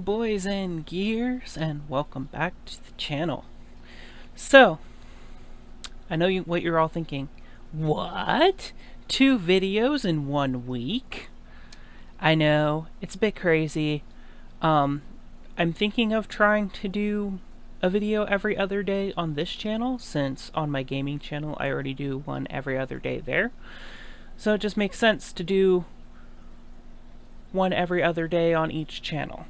boys and gears, and welcome back to the channel. So, I know what you're all thinking. What? 2 videos in 1 week? I know, it's a bit crazy. I'm thinking of trying to do a video every other day on this channel, since on my gaming channel I already do one every other day there. So it just makes sense to do one every other day on each channel.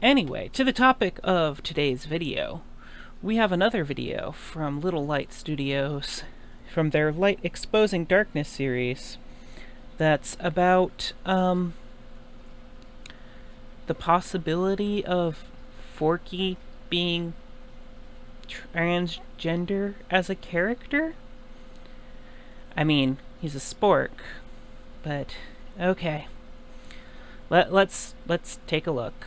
Anyway, to the topic of today's video, we have another video from Little Light Studios from their Light Exposing Darkness series that's about the possibility of Forky being transgender as a character. I mean, he's a spork, but okay. Let's take a look.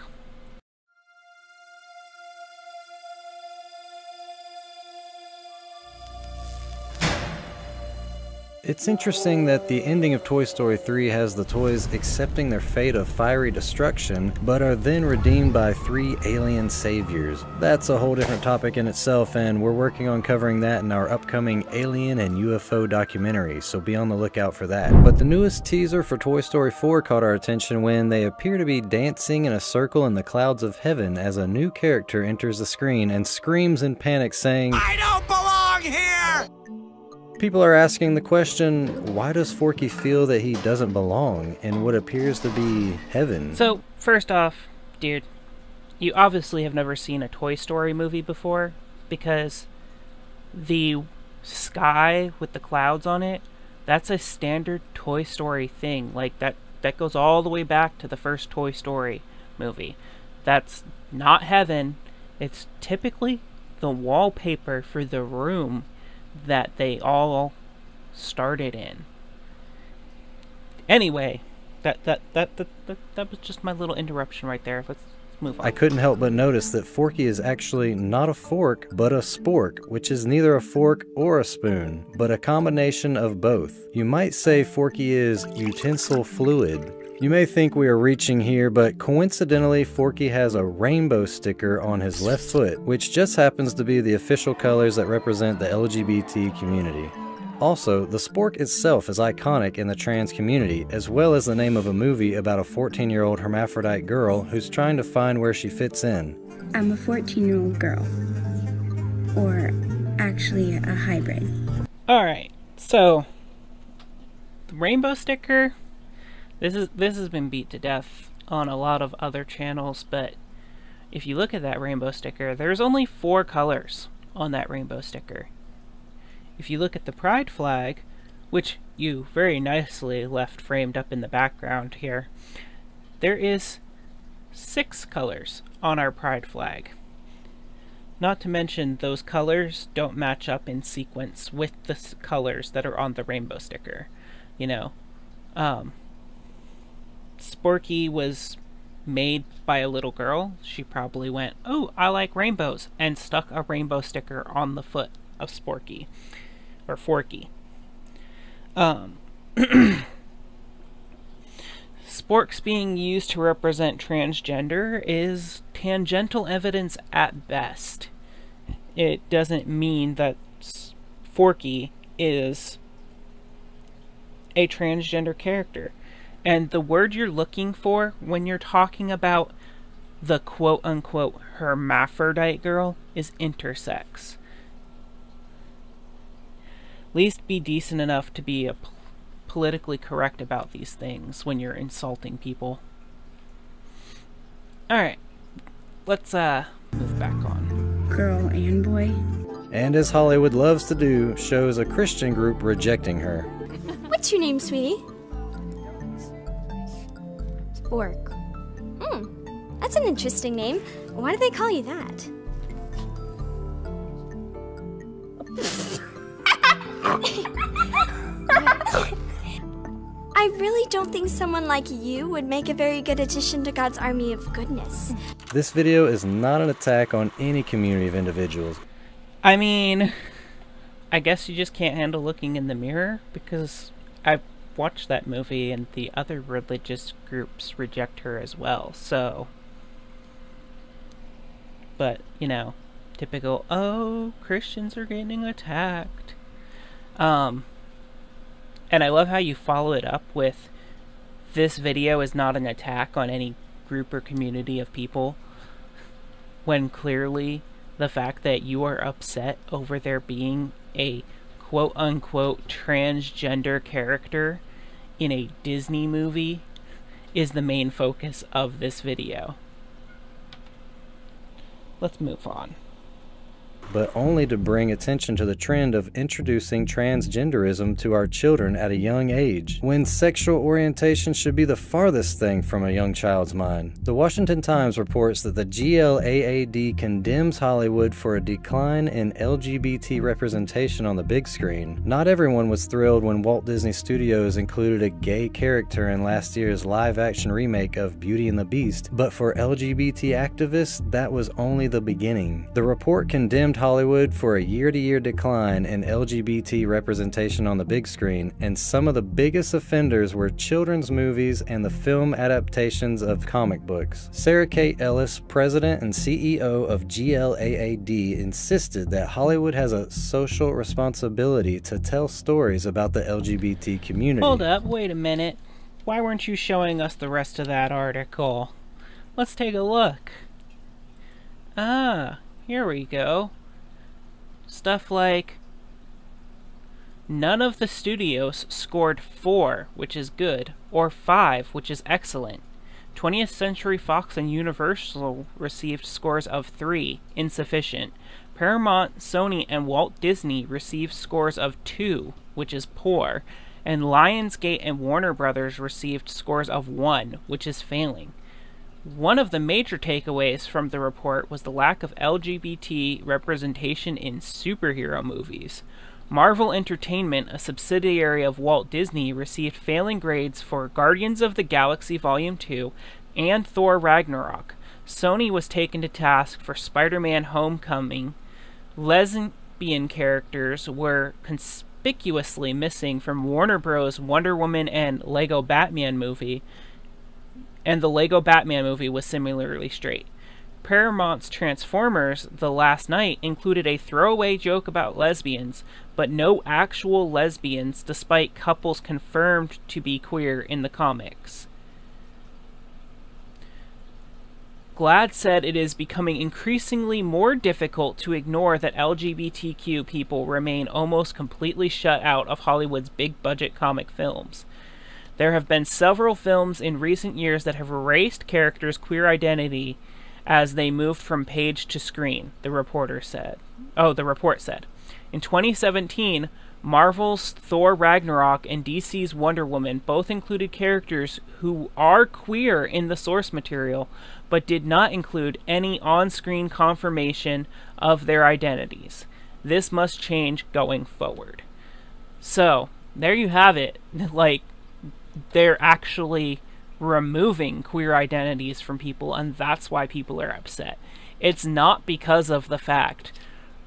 It's interesting that the ending of Toy Story 3 has the toys accepting their fate of fiery destruction, but are then redeemed by 3 alien saviors. That's a whole different topic in itself, and we're working on covering that in our upcoming Alien and UFO documentary, so be on the lookout for that. But the newest teaser for Toy Story 4 caught our attention when they appear to be dancing in a circle in the clouds of heaven as a new character enters the screen and screams in panic saying, "I don't belong here!" People are asking the question, why does Forky feel that he doesn't belong in what appears to be heaven? So, first off, dude, you obviously have never seen a Toy Story movie before, because the sky with the clouds on it, that's a standard Toy Story thing. Like, that goes all the way back to the first Toy Story movie. That's not heaven. It's typically the wallpaper for the room that they all started in. Anyway, that was just my little interruption right there. Let's move on. I couldn't help but notice that Forky is actually not a fork, but a spork, which is neither a fork or a spoon, but a combination of both. You might say Forky is utensil fluid. You may think we are reaching here, but coincidentally Forky has a rainbow sticker on his left foot, which just happens to be the official colors that represent the LGBT community. Also, the spork itself is iconic in the trans community, as well as the name of a movie about a 14-year-old hermaphrodite girl who's trying to find where she fits in. I'm a 14-year-old girl. Or actually a hybrid. Alright, so the rainbow sticker, this has been beat to death on a lot of other channels, but if you look at that rainbow sticker, there's only 4 colors on that rainbow sticker. If you look at the pride flag, which you very nicely left framed up in the background here, there is 6 colors on our pride flag. Not to mention those colors don't match up in sequence with the colors that are on the rainbow sticker. You know, Sporky was made by a little girl. She probably went, "Oh, I like rainbows," and stuck a rainbow sticker on the foot of Sporky, or Forky. Sporks being used to represent transgender is tangential evidence at best. It doesn't mean that Forky is a transgender character. And the word you're looking for when you're talking about the quote-unquote hermaphrodite girl is intersex. At least be decent enough to be politically correct about these things when you're insulting people. Alright, let's move back on. Girl and boy. And as Hollywood loves to do, shows a Christian group rejecting her. What's your name, sweetie? Spork. That's an interesting name. Why do they call you that? I really don't think someone like you would make a very good addition to God's army of goodness. This video is not an attack on any community of individuals. I mean, I guess you just can't handle looking in the mirror, because I've watch that movie, and the other religious groups reject her as well, so... But, you know, typical, oh, Christians are getting attacked. And I love how you follow it up with, this video is not an attack on any group or community of people, when clearly the fact that you are upset over there being a quote-unquote transgender character in a Disney movie is the main focus of this video. Let's move on. But only to bring attention to the trend of introducing transgenderism to our children at a young age, when sexual orientation should be the farthest thing from a young child's mind. The Washington Times reports that the GLAAD condemns Hollywood for a decline in LGBT representation on the big screen. Not everyone was thrilled when Walt Disney Studios included a gay character in last year's live-action remake of Beauty and the Beast, but for LGBT activists, that was only the beginning. The report condemned Hollywood for a year-to-year decline in LGBT representation on the big screen, and some of the biggest offenders were children's movies and the film adaptations of comic books. Sarah Kate Ellis, president and CEO of GLAAD, insisted that Hollywood has a social responsibility to tell stories about the LGBT community. Hold up, wait a minute. Why weren't you showing us the rest of that article? Let's take a look. Ah, here we go. Stuff like, none of the studios scored 4, which is good, or 5, which is excellent. 20th Century Fox and Universal received scores of 3, insufficient. Paramount, Sony, and Walt Disney received scores of 2, which is poor. And Lionsgate and Warner Brothers received scores of 1, which is failing. One of the major takeaways from the report was the lack of LGBT representation in superhero movies. Marvel Entertainment, a subsidiary of Walt Disney, received failing grades for Guardians of the Galaxy Volume 2 and Thor Ragnarok. Sony was taken to task for Spider-Man Homecoming. Lesbian characters were conspicuously missing from Warner Bros. Wonder Woman and Lego Batman movie, and the Lego Batman movie was similarly straight. Paramount's Transformers: The Last Night included a throwaway joke about lesbians, but no actual lesbians, despite couples confirmed to be queer in the comics. GLAAD said it is becoming increasingly more difficult to ignore that LGBTQ people remain almost completely shut out of Hollywood's big-budget comic films. There have been several films in recent years that have erased characters' queer identity as they moved from page to screen, the report said. In 2017, Marvel's Thor Ragnarok and DC's Wonder Woman both included characters who are queer in the source material, but did not include any on-screen confirmation of their identities. This must change going forward. So, there you have it. Like, they're actually removing queer identities from people, and that's why people are upset. It's not because of the fact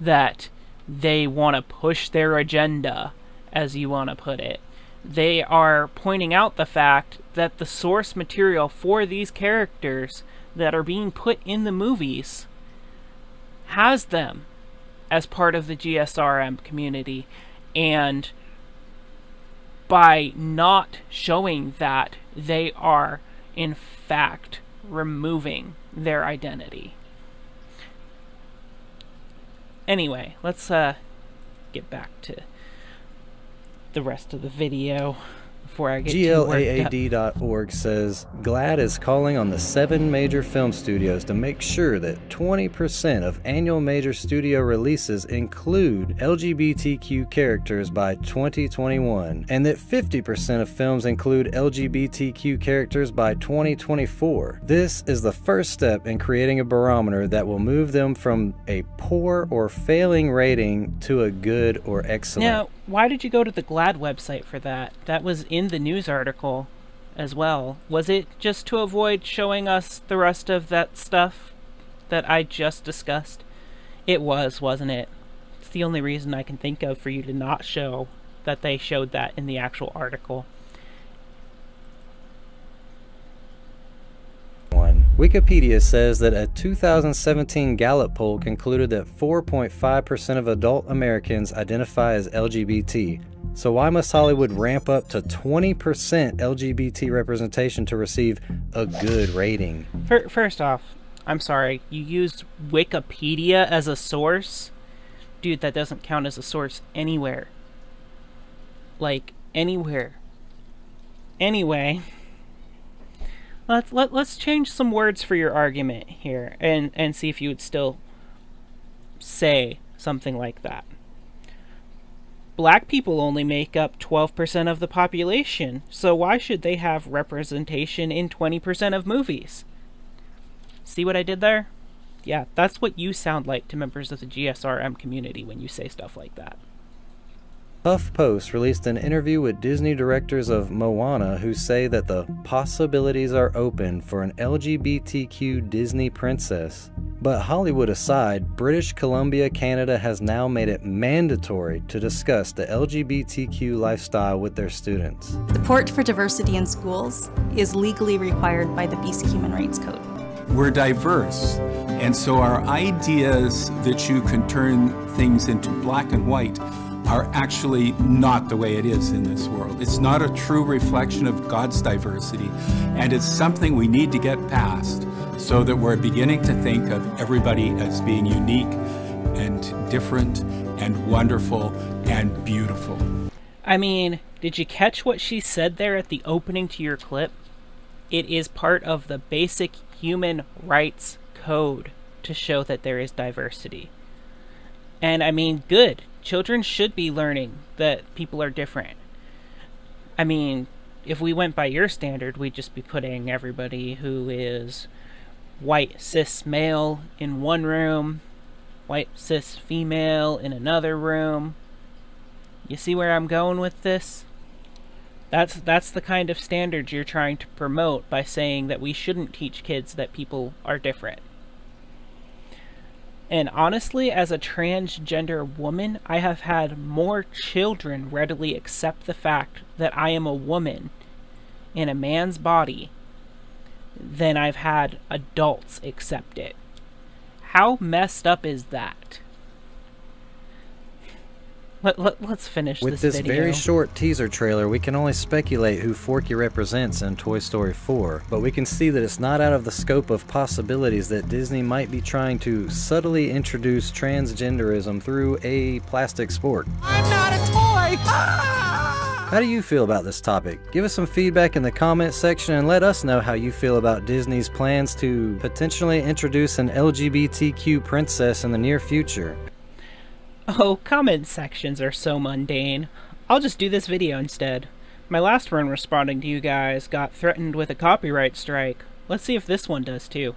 that they want to push their agenda, as you want to put it. They are pointing out the fact that the source material for these characters that are being put in the movies has them as part of the GSRM community, and by not showing that, they are, in fact, removing their identity. Anyway, let's get back to the rest of the video before I get GLAAD.org says, GLAAD is calling on the 7 major film studios to make sure that 20% of annual major studio releases include LGBTQ characters by 2021, and that 50% of films include LGBTQ characters by 2024. This is the first step in creating a barometer that will move them from a poor or failing rating to a good or excellent. Now, why did you go to the GLAAD website for that? That was in the news article as well. Was it just to avoid showing us the rest of that stuff that I just discussed? It was, wasn't it? It's the only reason I can think of for you to not show that they showed that in the actual article. Wikipedia says that a 2017 Gallup poll concluded that 4.5% of adult Americans identify as LGBT. So why must Hollywood ramp up to 20% LGBT representation to receive a good rating? First off, I'm sorry, you used Wikipedia as a source? Dude, that doesn't count as a source anywhere. Like, anywhere. Anyway, let's change some words for your argument here and see if you would still say something like that. Black people only make up 12% of the population, so why should they have representation in 20% of movies? See what I did there? Yeah, that's what you sound like to members of the GSRM community when you say stuff like that. HuffPost released an interview with Disney directors of Moana who say that the possibilities are open for an LGBTQ Disney princess. But Hollywood aside, British Columbia, Canada has now made it mandatory to discuss the LGBTQ lifestyle with their students. Support for diversity in schools is legally required by the BC Human Rights Code. We're diverse, and so our ideas that you can turn things into black and white are actually not the way it is in this world. It's not a true reflection of God's diversity, and it's something we need to get past so that we're beginning to think of everybody as being unique and different and wonderful and beautiful. I mean, did you catch what she said there at the opening to your clip? It is part of the basic human rights code to show that there is diversity. And I mean, good. Children should be learning that people are different. I mean, if we went by your standard, we'd just be putting everybody who is white cis male in one room, white cis female in another room. You see where I'm going with this? That's the kind of standard you're trying to promote by saying that we shouldn't teach kids that people are different. And honestly, as a transgender woman, I have had more children readily accept the fact that I am a woman in a man's body than I've had adults accept it. How messed up is that? Let's finish With this video. very short teaser trailer, we can only speculate who Forky represents in Toy Story 4, but we can see that it's not out of the scope of possibilities that Disney might be trying to subtly introduce transgenderism through a plastic sport. I'm not a toy! How do you feel about this topic? Give us some feedback in the comment section and let us know how you feel about Disney's plans to potentially introduce an LGBTQ princess in the near future. Oh, comment sections are so mundane. I'll just do this video instead. My last one responding to you guys got threatened with a copyright strike. Let's see if this one does too.